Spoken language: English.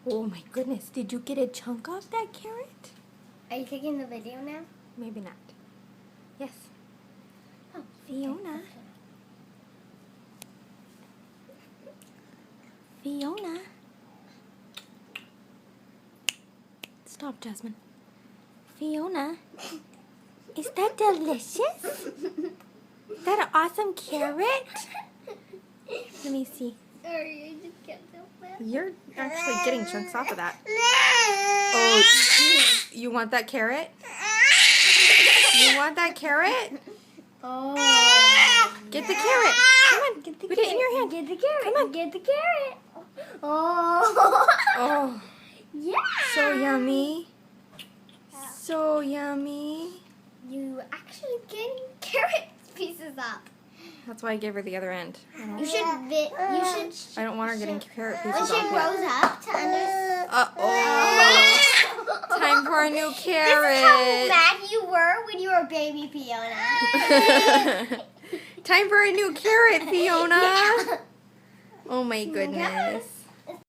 Oh my goodness, did you get a chunk off that carrot? Are you taking the video now? Maybe not. Yes. Oh, Fiona. Fiona. Stop, Jasmine. Fiona. Is that delicious? Is that an awesome carrot? Let me see. Sorry, I just can't help it. You're actually getting chunks off of that. Oh, you want that carrot? You want that carrot? Oh. Get the carrot. Come on, Get the put it in your hand. Get the carrot. Come on. Get the carrot. Oh. Oh, Yeah. so yummy. So yummy. You actually getting carrot pieces up. That's why I gave her the other end. You should. I don't want her getting carrot When pieces she off grows yet. up to understand. Uh-oh. Time for a new This is carrot. how mad you were when you were a baby, Fiona. Time for a new carrot, Fiona. Yeah. Oh my goodness.